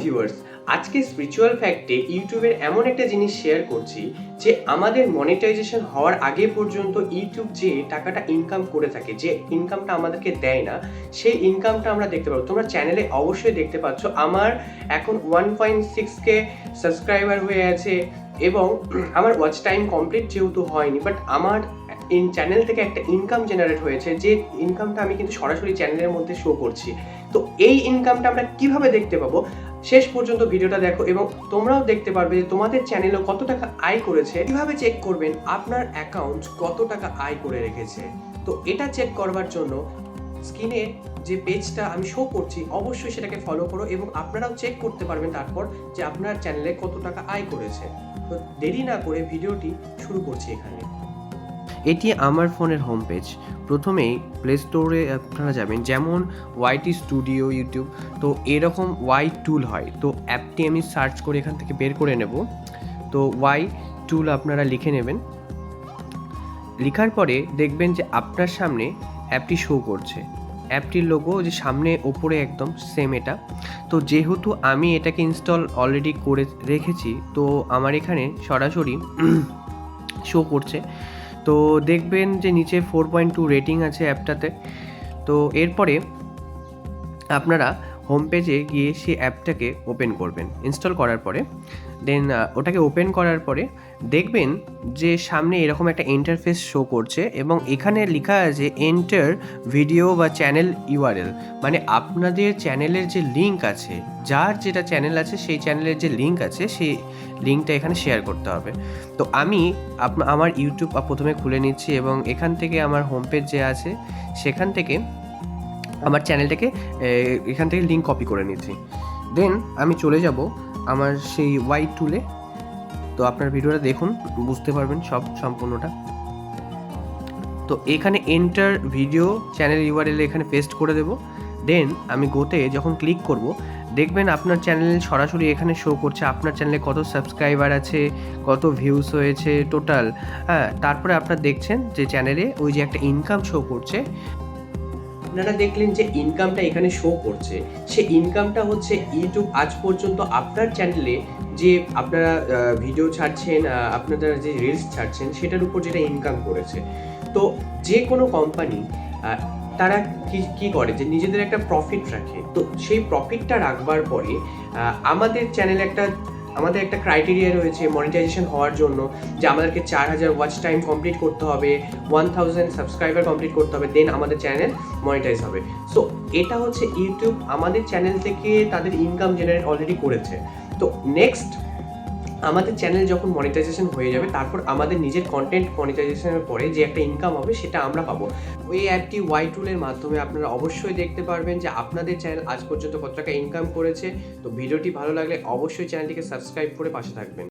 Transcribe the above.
Viewers, আজকে spiritual ফ্যাক্টে ইউটিউবের এমন একটা জিনিস শেয়ার করছি যে আমাদের মনিটাইজেশন হওয়ার আগে পর্যন্ত ইউটিউব যে টাকাটা ইনকাম করে থাকে, যে ইনকামটা আমাদেরকে দেয় না, সেই ইনকামটা আমরা দেখতে পাবো। তোমরা চ্যানেলে অবশ্যই দেখতে পাচ্ছ আমার এখন 1.6K সাবস্ক্রাইবার হয়ে আছে এবং আমার ওয়াচ টাইম কমপ্লিট যেহেতু হয়নি, বাট আমার চ্যানেল থেকে একটা ইনকাম জেনারেট হয়েছে, যে ইনকামটা আমি কিন্তু সরাসরি চ্যানেলের মধ্যে শো করছি। তো এই ইনকামটা আমরা কিভাবে দেখতে পাবো, শেষ পর্যন্ত ভিডিওটা দেখো এবং তোমরাও দেখতে পারবে যে তোমাদের চ্যানেলও কত টাকা আয় করেছে। কিভাবে চেক করবেন আপনার অ্যাকাউন্ট কত টাকা আয় করে রেখেছে। তো এটা চেক করবার জন্য স্ক্রিনে যে পেজটা আমি শো করছি অবশ্যই সেটাকে ফলো করো এবং আপনারাও চেক করতে পারবেন তারপর যে আপনার চ্যানেলে কত টাকা আয় করেছে। তো দেরি না করে ভিডিওটি শুরু করছি। এখানে এটি আমার ফোনের হোম পেজ। প্রথমেই প্লে স্টোরে আপনারা যাবেন, যেমন ওয়াইটি স্টুডিও ইউটিউব, তো এরকম ওয়াই টুল হয়। তো অ্যাপটি আমি সার্চ করে এখান থেকে বের করে নেব। তো ওয়াই টুল আপনারা লিখে নেবেন। লেখার পরে দেখবেন যে আপনার সামনে অ্যাপটি শো করছে। অ্যাপটির লোগো যে সামনে ওপরে একদম সেম এটা। তো যেহেতু আমি এটাকে ইনস্টল অলরেডি করে রেখেছি, তো আমার এখানে সরাসরি শো করছে। তো দেখবেন যে নিচে 4.2 রেটিং আছে অ্যাপটাতে। তো এরপরে আপনারা হোম পেজে গিয়ে সেই অ্যাপটাকে ওপেন করবেন ইনস্টল করার পরে। দেন ওটাকে ওপেন করার পরে দেখবেন যে সামনে এরকম একটা ইন্টারফেস শো করছে এবং এখানে লেখা আছে এন্টার ভিডিও বা চ্যানেল ইউআরএল, মানে আপনাদের চ্যানেলের যে লিঙ্ক আছে, যার যেটা চ্যানেল আছে সেই চ্যানেলের যে লিঙ্ক আছে সেই লিঙ্কটা এখানে শেয়ার করতে হবে। তো আমি আমার ইউটিউব প্রথমে খুলে নিচ্ছি এবং এখান থেকে আমার হোম পেজ যে আছে সেখান থেকে আমার চ্যানেলটাকে এখান থেকে লিঙ্ক কপি করে নিচ্ছি। দেন আমি চলে যাব আমার সেই ওয়াই টুলে। তো আপনার ভিডিওটা দেখুন, বুঝতে পারবেন সম্পূর্ণটা। তো এখানে এন্টার ভিডিও চ্যানেল ইউআরএল এখানে পেস্ট করে দেব। দেন আমি গোতে যখন ক্লিক করব দেখবেন আপনার চ্যানেল সরাসরি এখানে শো করছে আপনার চ্যানেলে কত সাবস্ক্রাইবার আছে, কত ভিউস হয়েছে টোটাল। হ্যাঁ, তারপরে আপনারা দেখছেন যে চ্যানেলে ওই যে একটা ইনকাম শো করছে। আপনারা দেখলেন যে ইনকামটা এখানে শো করছে, সে ইনকামটা হচ্ছে ইউটিউব আজ পর্যন্ত আপনার চ্যানেলে যে আপনারা ভিডিও ছাড়ছেন, আপনারা যে রিলস ছাড়ছেন সেটার উপর যেটা ইনকাম করেছে। তো যে কোনো কোম্পানি তারা কি করে যে নিজেদের একটা প্রফিট রাখে। তো সেই প্রফিটটা রাখবার পরে আমাদের চ্যানেলে আমাদের একটা ক্রাইটেরিয়া রয়েছে মনিটাইজেশন হওয়ার জন্য, যে আমাদেরকে 4000 ওয়াচ টাইম কমপ্লিট করতে হবে, 1000 সাবস্ক্রাইবার কমপ্লিট করতে হবে, দেন আমাদের চ্যানেল মনিটাইজ হবে। সো এটা হচ্ছে ইউটিউব আমাদের চ্যানেল থেকে তাদের ইনকাম জেনারেট অলরেডি করেছে। তো নেক্সট আমাদের চ্যানেল যখন মনিটাইজেশন হয়ে যাবে তারপর আমাদের নিজের কন্টেন্ট মনিটাইজেশনের পরে যে একটা ইনকাম হবে সেটা আমরা পাবো। ওই অ্যাপটি ওয়াই টুলের মাধ্যমে আপনারা অবশ্যই দেখতে পারবেন যে আপনাদের চ্যানেল আজ পর্যন্ত কত টাকা ইনকাম করেছে। তো ভিডিওটি ভালো লাগলে অবশ্যই চ্যানেলটিকে সাবস্ক্রাইব করে পাশে থাকবেন।